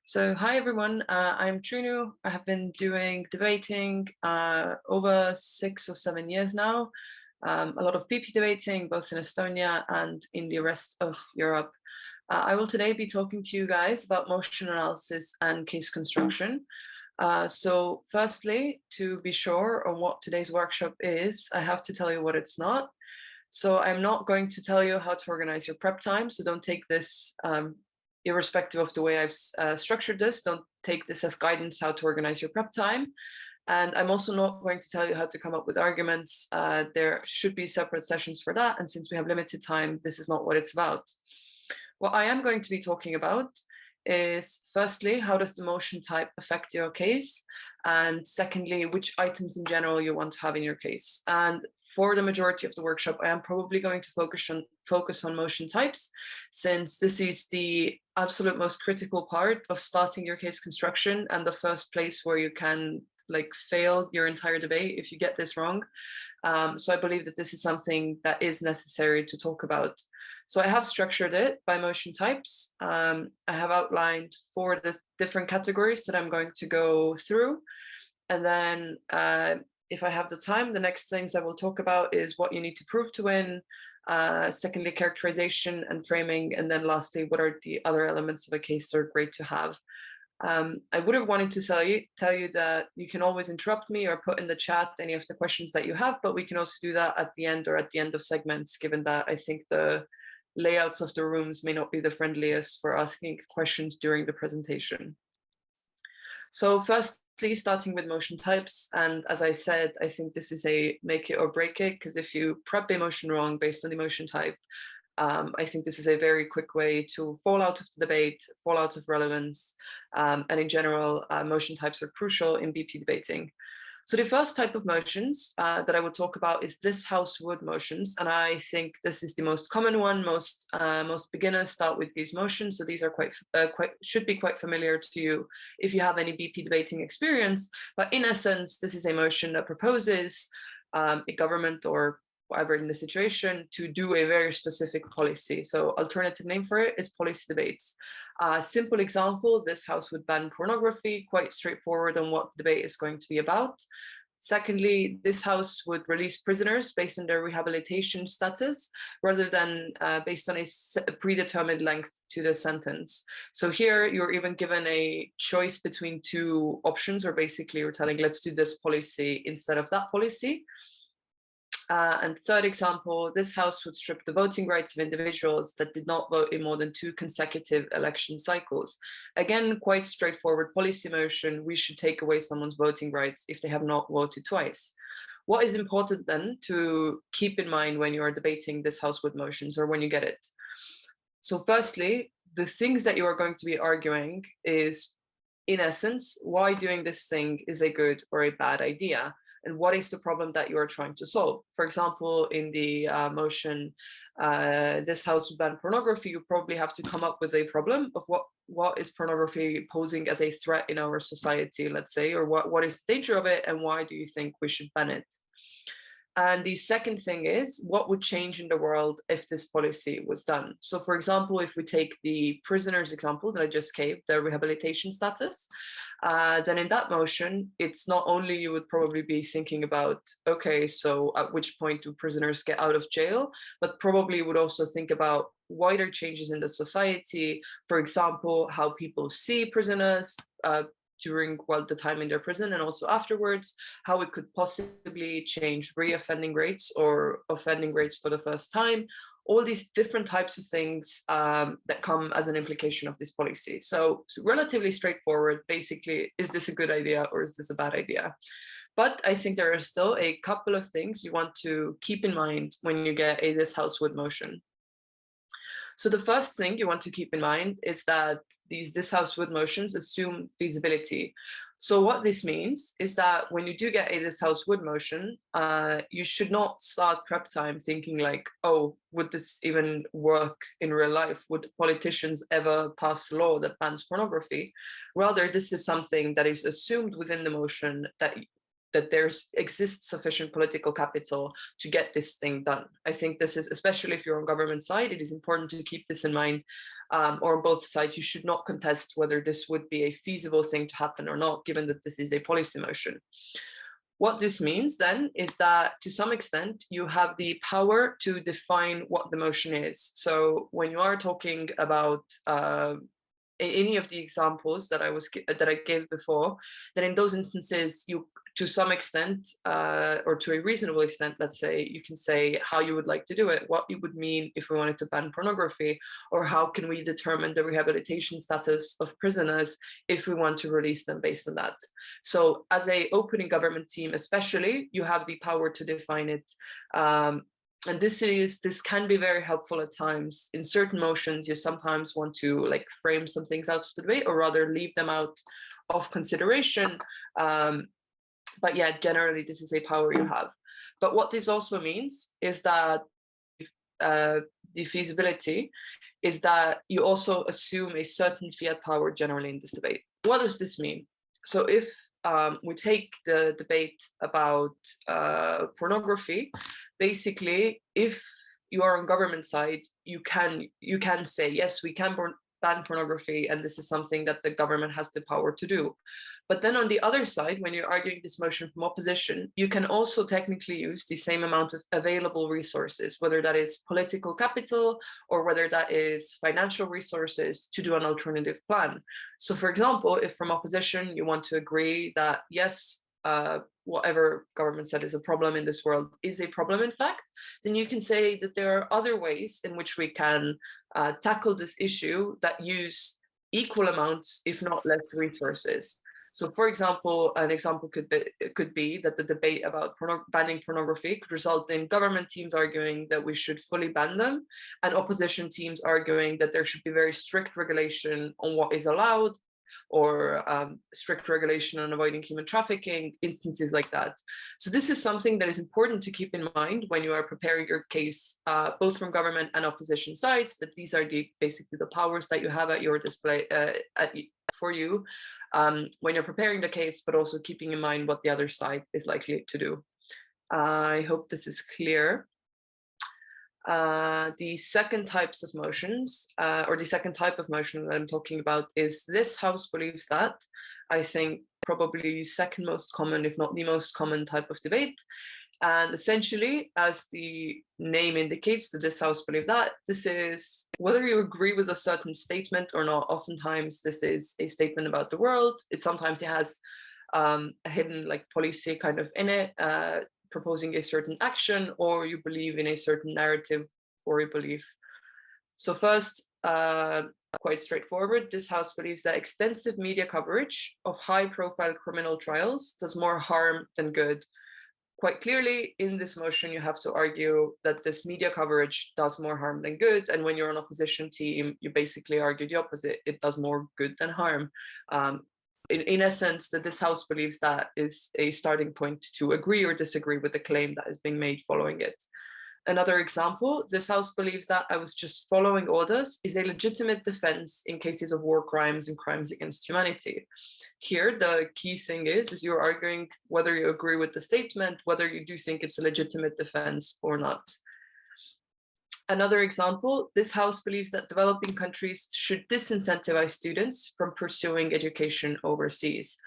So, hi everyone. I'm Trinu. I have been doing debating over 6 or 7 years now. A lot of PP debating, both in Estonia and in the rest of Europe. I will today be talking to you guys about motion analysis and case construction. So, firstly, to be sure on what today's workshop is, I have to tell you what it's not. So, I'm not going to tell you how to organize your prep time. So, don't take this irrespective of the way I've structured this, don't take this as guidance how to organize your prep time. And I'm also not going to tell you how to come up with arguments. There should be separate sessions for that. And since we have limited time, this is not what it's about. What I am going to be talking about is firstly, how does the motion type affect your case? And secondly, which items in general you want to have in your case. And for the majority of the workshop, I am probably going to focus on motion types, since this is the absolute most critical part of starting your case construction and the first place where you can fail your entire debate if you get this wrong. So I believe that this is something that is necessary to talk about. So I have structured it by motion types. I have outlined 4 different categories that I'm going to go through. And then if I have the time, the next things I will talk about is what you need to prove to win, secondly, characterization and framing, and then lastly, what are the other elements of a case that are great to have. I would have wanted to tell you that you can always interrupt me or put in the chat any of the questions that you have, but we can also do that at the end or at the end of segments, given that I think the layouts of the rooms may not be the friendliest for asking questions during the presentation. So firstly, starting with motion types, and as I said, I think this is a make it or break it, because if you prep a motion wrong based on the motion type, I think this is a very quick way to fall out of the debate, fall out of relevance, and in general, motion types are crucial in BP debating. So the first type of motions that I will talk about is this house would motions, and I think this is the most common one. Most beginners start with these motions, so these are should be quite familiar to you if you have any BP debating experience. But in essence, this is a motion that proposes a government or whatever in the situation to do a very specific policy. So alternative name for it is policy debates. Simple example, this house would ban pornography, quite straightforward on what the debate is going to be about. Secondly, this house would release prisoners based on their rehabilitation status rather than based on a predetermined length to the sentence. So here you're even given a choice between 2 options, or basically you're telling, let's do this policy instead of that policy. And third example, this house would strip the voting rights of individuals that did not vote in more than 2 consecutive election cycles. Again, quite straightforward policy motion. We should take away someone's voting rights if they have not voted twice. What is important then to keep in mind when you are debating this house would motions, or when you get it? So firstly, the things that you are going to be arguing is, in essence, why doing this thing is a good or a bad idea, and what is the problem that you are trying to solve. For example, in the motion, this house would ban pornography, you probably have to come up with a problem of what is pornography posing as a threat in our society, let's say, or what is the danger of it, and why do you think we should ban it? And the second thing is, what would change in the world if this policy was done? So for example, if we take the prisoners example that I just gave, the rehabilitation status, then in that motion, it's not only you would probably be thinking about, okay, so at which point do prisoners get out of jail, but probably would also think about wider changes in the society. For example, how people see prisoners, during the time in their prison and also afterwards, how it could possibly change reoffending rates or offending rates for the first time, all these different types of things that come as an implication of this policy. So relatively straightforward, basically, is this a good idea or is this a bad idea? But I think there are still a couple of things you want to keep in mind when you get a this house would motion. So the first thing you want to keep in mind is that this house would motions assume feasibility. So what this means is that when you do get a this house would motion, you should not start prep time thinking like, oh, would this even work in real life? Would politicians ever pass a law that bans pornography? Rather, this is something that is assumed within the motion that that exists sufficient political capital to get this thing done. I think this is, especially if you're on government side, it is important to keep this in mind, or on both sides. You should not contest whether this would be a feasible thing to happen or not, given that this is a policy motion. What this means then is that to some extent you have the power to define what the motion is. So when you are talking about any of the examples that I gave before, then in those instances you, to some extent, or to a reasonable extent, let's say, you can say how you would like to do it, what it would mean if we wanted to ban pornography, or how can we determine the rehabilitation status of prisoners if we want to release them based on that. So as a opening government team, especially, you have the power to define it. And this can be very helpful at times. In certain motions, you sometimes want to like frame some things out of the debate, or rather leave them out of consideration. But yeah, generally, this is a power you have. But what this also means is that the feasibility is that you also assume a certain fiat power generally in this debate. What does this mean? So if we take the debate about pornography, basically, if you are on government side, you can say, yes, we can ban pornography, and this is something that the government has the power to do. But then on the other side, when you're arguing this motion from opposition, you can also technically use the same amount of available resources, whether that is political capital or whether that is financial resources, to do an alternative plan. So for example, if from opposition you want to agree that, yes, whatever government said is a problem in this world is a problem in fact, then you can say that there are other ways in which we can tackle this issue that use equal amounts, if not less, resources. So for example, an example could be that the debate about banning pornography could result in government teams arguing that we should fully ban them, and opposition teams arguing that there should be very strict regulation on what is allowed, or strict regulation on avoiding human trafficking, instances like that. So this is something that is important to keep in mind when you are preparing your case, both from government and opposition sides, that these are basically the powers that you have at your display for you when you're preparing the case, but also keeping in mind what the other side is likely to do. I hope this is clear. The second types of motions, or the second type of motion that I'm talking about, is this House believes that. I think probably second most common, if not the most common type of debate. And essentially, as the name indicates, that this House believes that, this is whether you agree with a certain statement or not. Oftentimes, this is a statement about the world. Sometimes it has a hidden like policy kind of in it, proposing a certain action, or you believe in a certain narrative or a belief. So first, quite straightforward, this House believes that extensive media coverage of high-profile criminal trials does more harm than good. Quite clearly, in this motion, you have to argue that this media coverage does more harm than good. And when you're an opposition team, you basically argue the opposite. It does more good than harm. In essence, that this House believes that is a starting point to agree or disagree with the claim that is being made following it. Another example, this House believes that I was just following orders is a legitimate defense in cases of war crimes and crimes against humanity. Here, the key thing is you're arguing whether you agree with the statement, whether you do think it's a legitimate defense or not. Another example, this House believes that developing countries should disincentivize students from pursuing education overseas.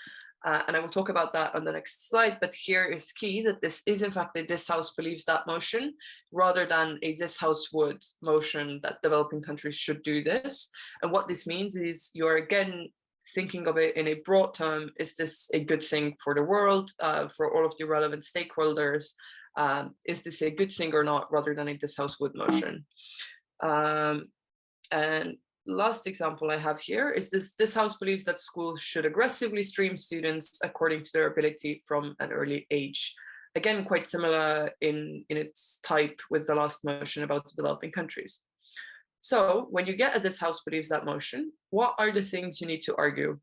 And I will talk about that on the next slide, but here is key that this is in fact a this House believes that motion, rather than a this House would motion that developing countries should do this. And what this means is you're again thinking of it in a broad term. Is this a good thing for the world, for all of the relevant stakeholders? Is this a good thing or not, rather than a this House would motion? And last example I have here is this House believes that schools should aggressively stream students according to their ability from an early age. Again, quite similar in its type with the last motion about the developing countries. So when you get at this House believes that motion, what are the things you need to argue?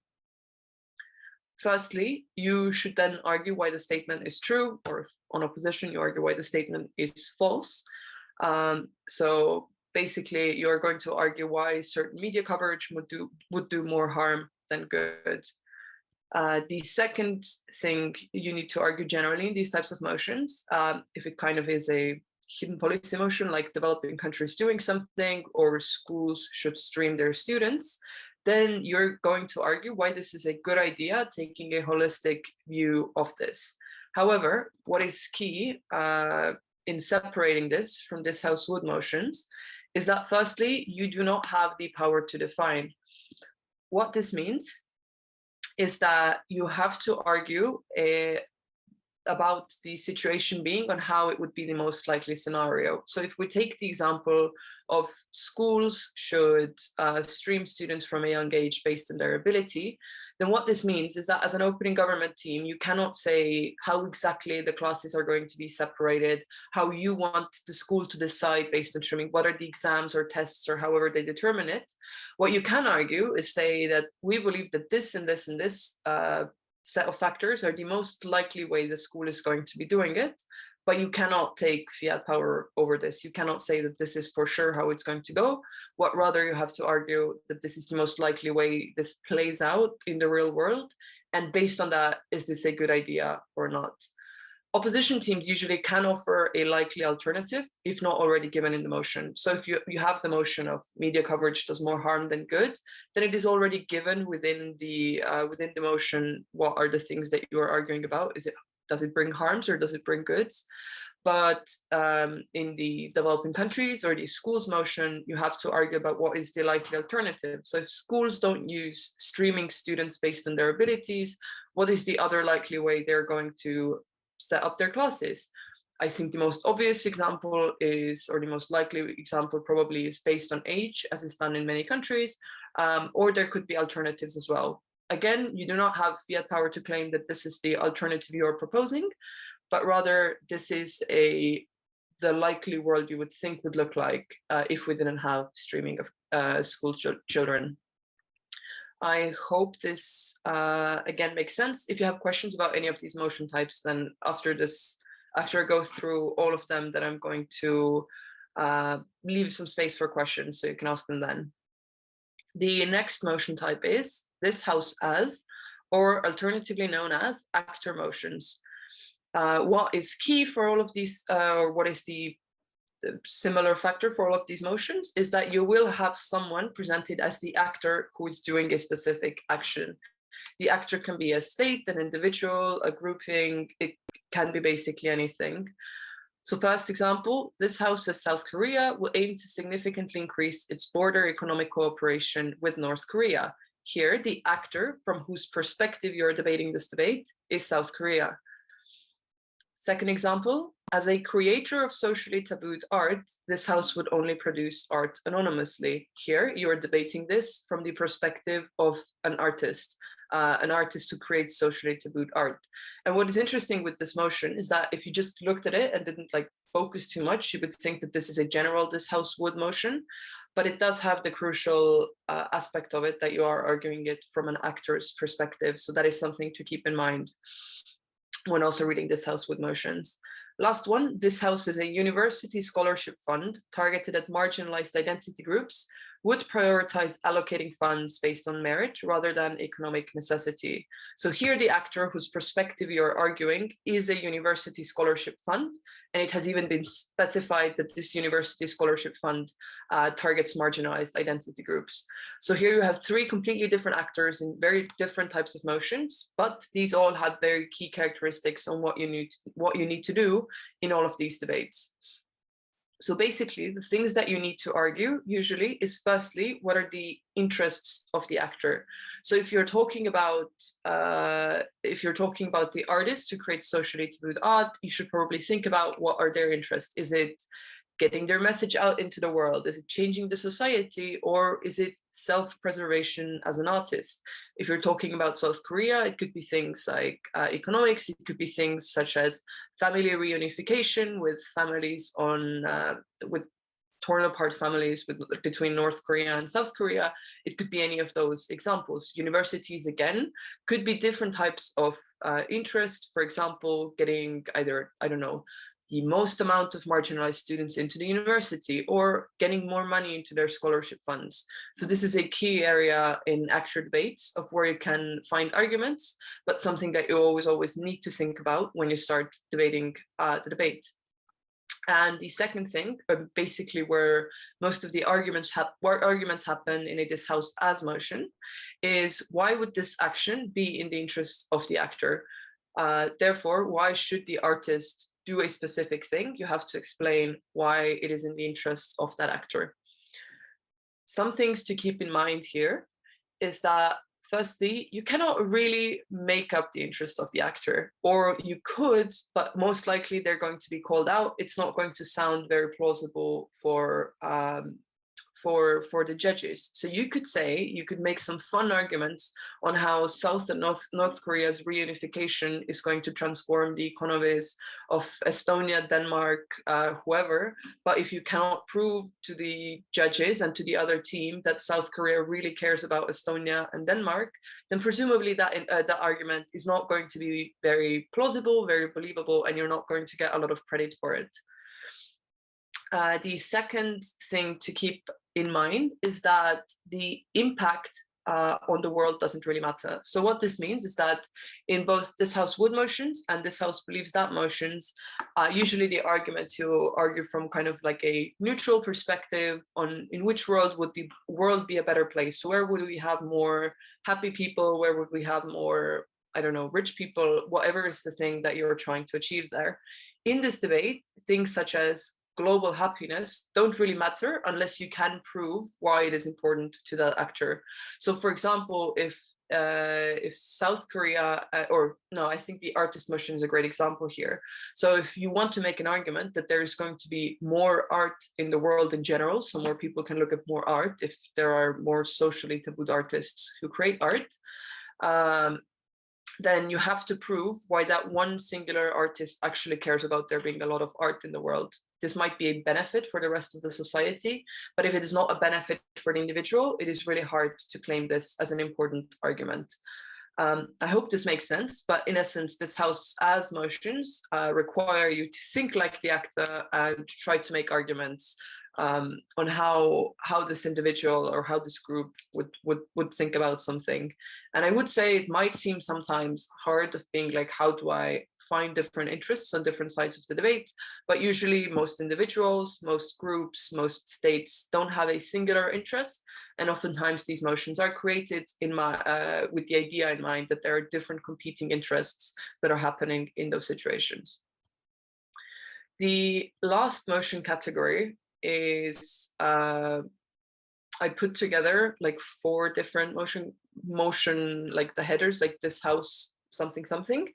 Firstly, you should then argue why the statement is true, or if on opposition, you argue why the statement is false. So basically, you're going to argue why certain media coverage would do more harm than good. The second thing you need to argue generally in these types of motions, if it kind of is a hidden policy motion, like developing countries doing something or schools should stream their students, then you're going to argue why this is a good idea, taking a holistic view of this. However, what is key in separating this from this House Wood motions is that firstly, you do not have the power to define. What this means is that you have to argue about the situation being on how it would be the most likely scenario. So if we take the example of schools should stream students from a young age based on their ability, then what this means is that as an opening government team, you cannot say how exactly the classes are going to be separated, how you want the school to decide based on streaming, what are the exams or tests or however they determine it. What you can argue is say that we believe that this and this and this set of factors are the most likely way the school is going to be doing it, but you cannot take fiat power over this. You cannot say that this is for sure how it's going to go. What rather you have to argue that this is the most likely way this plays out in the real world. And based on that, is this a good idea or not? Opposition teams usually can offer a likely alternative, if not already given in the motion. So if you have the motion of media coverage does more harm than good, then it is already given within the motion what are the things that you are arguing about. Does it bring harms or does it bring goods? But in the developing countries or the schools motion, you have to argue about what is the likely alternative. So if schools don't use streaming students based on their abilities, what is the other likely way they're going to set up their classes? I think the most obvious example is, or the most likely example probably is based on age, as is done in many countries, or there could be alternatives as well. Again, you do not have fiat power to claim that this is the alternative you're proposing, but rather this is the likely world you would think would look like if we didn't have streaming of school children. I hope this again makes sense. If you have questions about any of these motion types, then after I go through all of them, then I'm going to leave some space for questions so you can ask them then. The next motion type is this house as, or alternatively known as, actor motions. What is key for all of these, or what is the similar factor for all of these motions, is that you will have someone presented as the actor who is doing a specific action. The actor can be a state, an individual, a grouping, it can be basically anything. So first example, this house says South Korea will aim to significantly increase its border economic cooperation with North Korea. Here, the actor from whose perspective you're debating this debate is South Korea. Second example, as a creator of socially tabooed art, this house would only produce art anonymously. Here, you are debating this from the perspective of an artist who creates socially tabooed art. And what is interesting with this motion is that if you just looked at it and didn't focus too much, you would think that this is a general this house would motion, but it does have the crucial aspect of it that you are arguing it from an actor's perspective. So that is something to keep in mind when also reading this house would motions. Last one, this house is a university scholarship fund targeted at marginalized identity groups, would prioritize allocating funds based on merit rather than economic necessity. So here the actor whose perspective you're arguing is a university scholarship fund, and it has even been specified that this university scholarship fund targets marginalized identity groups. So here you have three completely different actors in very different types of motions, but these all have very key characteristics on what you need to do in all of these debates. So basically, the things that you need to argue usually is firstly, what are the interests of the actor? So if you're talking about the artist who creates socially tabooed art, you should probably think about what are their interests. Is it getting their message out into the world? Is it changing the society, or is it self-preservation as an artist? If you're talking about South Korea, it could be things like economics. It could be things such as family reunification with families with torn apart families between North Korea and South Korea. It could be any of those examples. Universities, again, could be different types of interest. For example, getting either, I don't know, the most amount of marginalized students into the university, or getting more money into their scholarship funds. So this is a key area in actor debates of where you can find arguments, but something that you always need to think about when you start debating the debate. And the second thing, basically where most of the arguments happen in a this house as motion, is why would this action be in the interest of the actor? Therefore, why should the artist do a specific thing? You have to explain why it is in the interest of that actor. Some things to keep in mind here is that firstly, you cannot really make up the interest of the actor, or you could, but most likely they're going to be called out. It's not going to sound very plausible for the judges. So you could make some fun arguments on how South and North Korea's reunification is going to transform the economies of Estonia, Denmark, whoever. But if you cannot prove to the judges and to the other team that South Korea really cares about Estonia and Denmark, then presumably that argument is not going to be very plausible, very believable, and you're not going to get a lot of credit for it. The second thing to keep in mind is that the impact on the world doesn't really matter. So what this means is that in both this house would motions and this house believes that motions, usually the arguments you argue from kind of like a neutral perspective on in which world would the world be a better place? Where would we have more happy people? Where would we have more, I don't know, rich people? Whatever is the thing that you're trying to achieve there. In this debate, things such as global happiness don't really matter unless you can prove why it is important to that actor. So for example, if South Korea, I think the artist motion is a great example here. So if you want to make an argument that there is going to be more art in the world in general, so more people can look at more art if there are more socially tabooed artists who create art, then you have to prove why that one singular artist actually cares about there being a lot of art in the world. This might be a benefit for the rest of the society, but if it is not a benefit for the individual, it is really hard to claim this as an important argument. I hope this makes sense, but in essence, this house as motions require you to think like the actor and try to make arguments on how this individual or how this group would think about something. And I would say it might seem sometimes hard of being like, how do I find different interests on different sides of the debate? But usually most individuals, most groups, most states don't have a singular interest. And oftentimes these motions are created with the idea in mind that there are different competing interests that are happening in those situations. The last motion category is I put together like 4 different motion like the headers, like this house something something,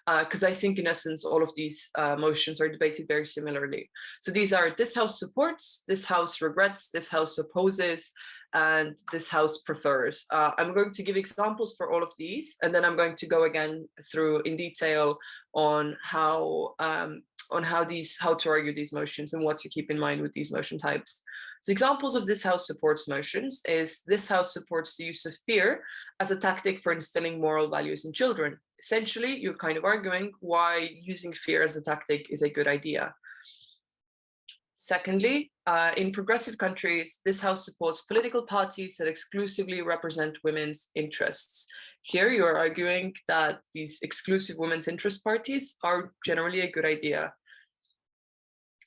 because I think in essence all of these motions are debated very similarly. So these are this house supports, this house regrets, this house opposes, and this house prefers. I'm going to give examples for all of these, and then I'm going to go again through in detail on how to argue these motions and what to keep in mind with these motion types. So examples of this house supports motions is this house supports the use of fear as a tactic for instilling moral values in children. Essentially, you're kind of arguing why using fear as a tactic is a good idea. Secondly, in progressive countries, this house supports political parties that exclusively represent women's interests. Here, you are arguing that these exclusive women's interest parties are generally a good idea.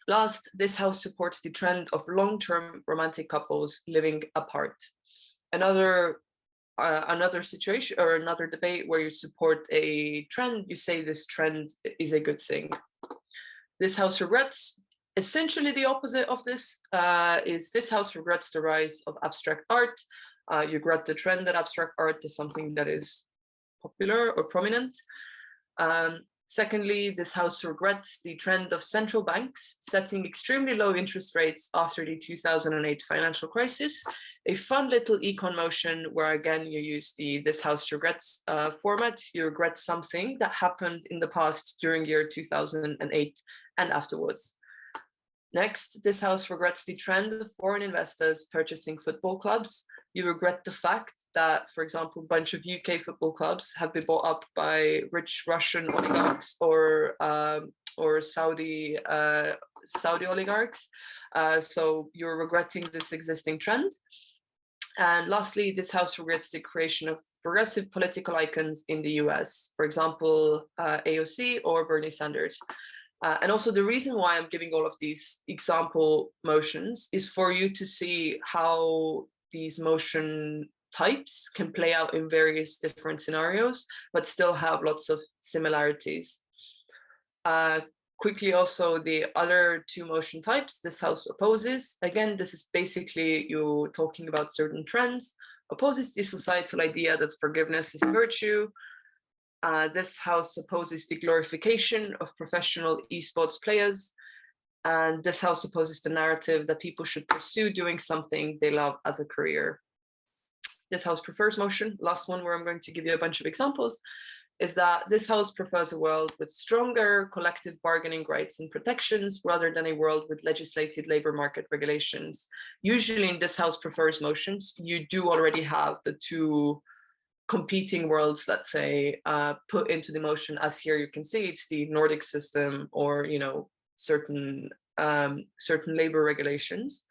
Last, this house supports the trend of long-term romantic couples living apart. Another situation or another debate where you support a trend, you say this trend is a good thing. This house regrets. Essentially, the opposite of this is this house regrets the rise of abstract art. You regret the trend that abstract art is something that is popular or prominent. Secondly, this house regrets the trend of central banks setting extremely low interest rates after the 2008 financial crisis. A fun little econ motion where again you use the this house regrets format. You regret something that happened in the past during year 2008 and afterwards. Next, this house regrets the trend of foreign investors purchasing football clubs. You regret the fact that, for example, a bunch of UK football clubs have been bought up by rich Russian oligarchs or or Saudi oligarchs. So you're regretting this existing trend. And lastly, this house regrets the creation of progressive political icons in the US, for example, AOC or Bernie Sanders. And also the reason why I'm giving all of these example motions is for you to see how these motion types can play out in various different scenarios, but still have lots of similarities. Quickly also the other two motion types this house opposes. Again, this is basically you talking about certain trends, opposes the societal idea that forgiveness is a virtue. This house opposes the glorification of professional esports players. And this house opposes the narrative that people should pursue doing something they love as a career. This house prefers motion, last one where I'm going to give you a bunch of examples, is that this house prefers a world with stronger collective bargaining rights and protections rather than a world with legislated labor market regulations. Usually in this house prefers motions, you do already have the two competing worlds, let's say, put into the motion, as here you can see it's the Nordic system or certain labor regulations.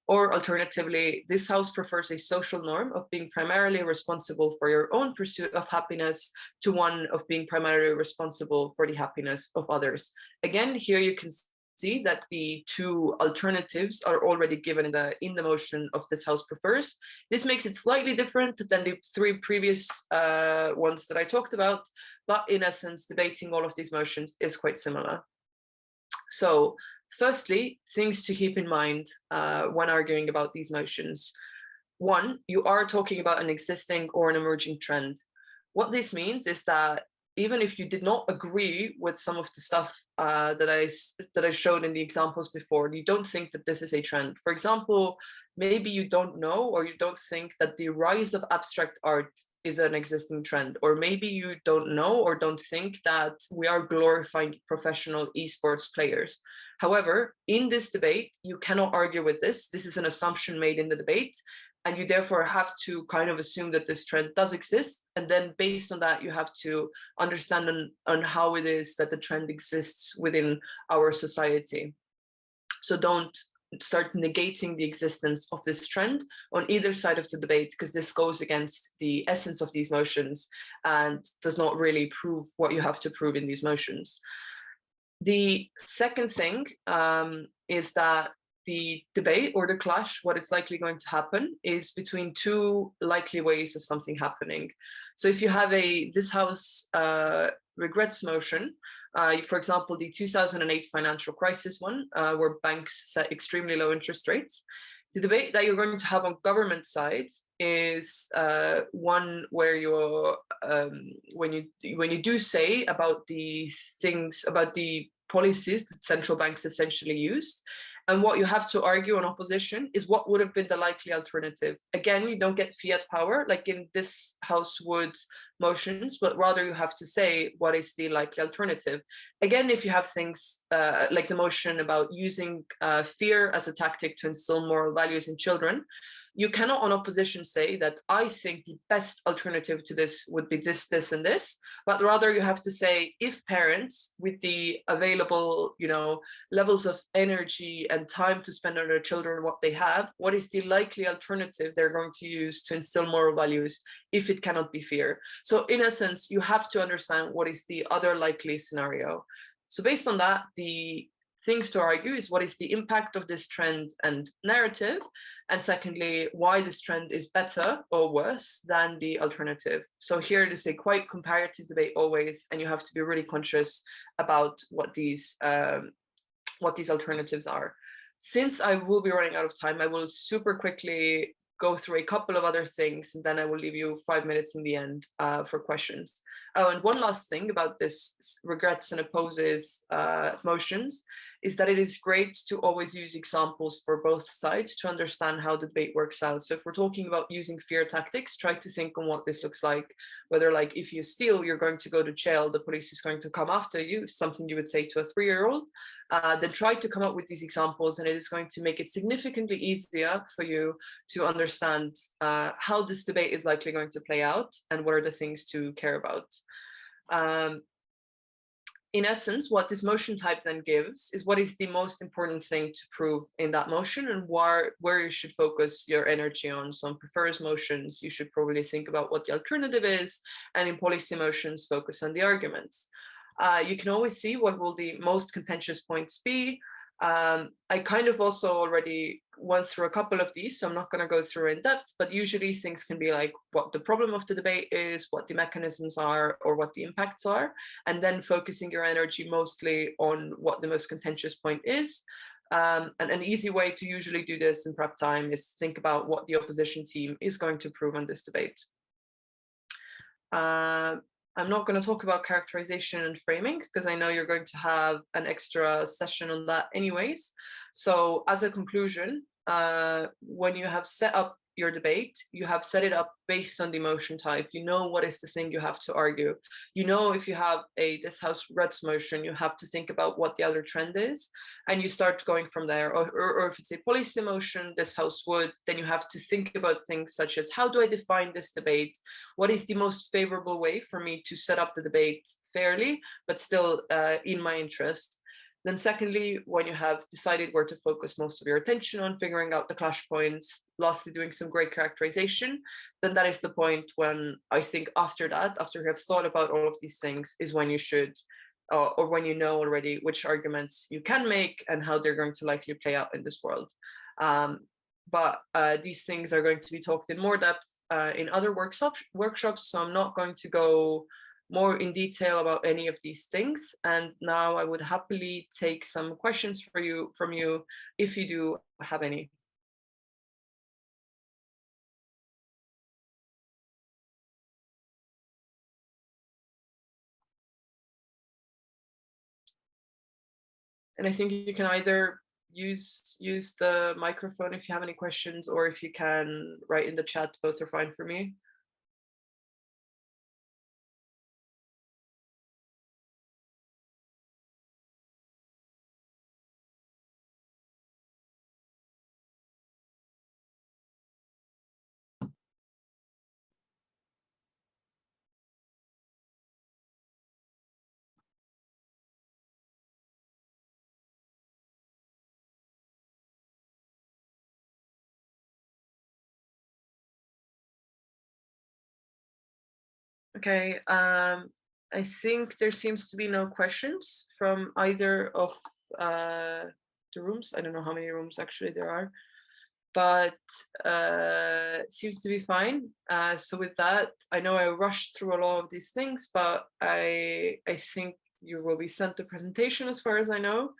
Or alternatively, this house prefers a social norm of being primarily responsible for your own pursuit of happiness to one of being primarily responsible for the happiness of others. Again, here you can see that the two alternatives are already given in the motion of this house prefers. This makes it slightly different than the three previous ones that I talked about, but in essence, debating all of these motions is quite similar. So, firstly, things to keep in mind when arguing about these motions. One, you are talking about an existing or an emerging trend. What this means is that even if you did not agree with some of the stuff that I showed in the examples before, you don't think that this is a trend. For example, maybe you don't know or you don't think that the rise of abstract art is an existing trend, or maybe you don't know or don't think that we are glorifying professional esports players. However, in this debate, you cannot argue with this. This is an assumption made in the debate, and you therefore have to kind of assume that this trend does exist. And then based on that, you have to understand on how it is that the trend exists within our society. So don't start negating the existence of this trend on either side of the debate, because this goes against the essence of these motions and does not really prove what you have to prove in these motions. The second thing is that the debate or the clash, what it's likely going to happen is between two likely ways of something happening. So if you have this house regrets motion, for example, the 2008 financial crisis one, where banks set extremely low interest rates, the debate that you're going to have on government side is one where you're when you do say about the things about the policies that central banks essentially used, and what you have to argue on opposition is what would have been the likely alternative. Again, you don't get fiat power like in this House would motions, but rather you have to say what is the likely alternative. Again, if you have things like the motion about using fear as a tactic to instill moral values in children, you cannot on opposition say that I think the best alternative to this would be this, this, and this, but rather you have to say if parents with the available, levels of energy and time to spend on their children what they have, what is the likely alternative they're going to use to instill moral values if it cannot be fear. So in essence, you have to understand what is the other likely scenario. So based on that, the things to argue is what is the impact of this trend and narrative, and secondly, why this trend is better or worse than the alternative. So here it is a quite comparative debate always, and you have to be really conscious about what these alternatives are. Since I will be running out of time, I will super quickly go through a couple of other things, and then I will leave you 5 minutes in the end for questions. Oh, and one last thing about this regrets and opposes motions is that it is great to always use examples for both sides to understand how the debate works out. So if we're talking about using fear tactics, try to think on what this looks like, whether like if you steal, you're going to go to jail, the police is going to come after you, something you would say to a 3-year-old. Then try to come up with these examples, and it is going to make it significantly easier for you to understand how this debate is likely going to play out and what are the things to care about. in essence, what this motion type then gives is what is the most important thing to prove in that motion and where you should focus your energy on. So in prefers motions, you should probably think about what the alternative is, and in policy motions, focus on the arguments. You can always see what will the most contentious points be. I kind of also already went through a couple of these, so I'm not going to go through in depth, but usually things can be like what the problem of the debate is, what the mechanisms are, or what the impacts are, and then focusing your energy mostly on what the most contentious point is. And an easy way to usually do this in prep time is think about what the opposition team is going to prove on this debate. I'm not going to talk about characterization and framing because I know you're going to have an extra session on that anyways. So as a conclusion, when you have set up your debate, you have set it up based on the motion type. You know what is the thing you have to argue. You know if you have a this house Reds motion, you have to think about what the other trend is, and you start going from there. Or if it's a policy motion, this house would, then you have to think about things such as how do I define this debate? What is the most favorable way for me to set up the debate fairly, but still in my interest? Then secondly, when you have decided where to focus most of your attention on, figuring out the clash points, lastly doing some great characterization, then that is the point when I think after that, after you have thought about all of these things, is when you should, or when you know already which arguments you can make and how they're going to likely play out in this world. But these things are going to be talked in more depth in other workshops, so I'm not going to go more in detail about any of these things. And now I would happily take some questions from you if you do have any. And I think you can either use the microphone if you have any questions, or if you can write in the chat, both are fine for me. Okay, I think there seems to be no questions from either of the rooms. I don't know how many rooms actually there are, but seems to be fine. So with that, I know I rushed through a lot of these things, but I think you will be sent the presentation as far as I know.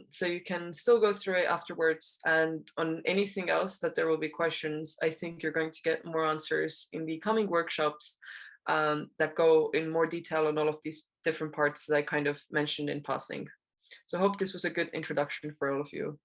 So you can still go through it afterwards, and on anything else that there will be questions, I think you're going to get more answers in the coming workshops that go in more detail on all of these different parts that I kind of mentioned in passing. So I hope this was a good introduction for all of you.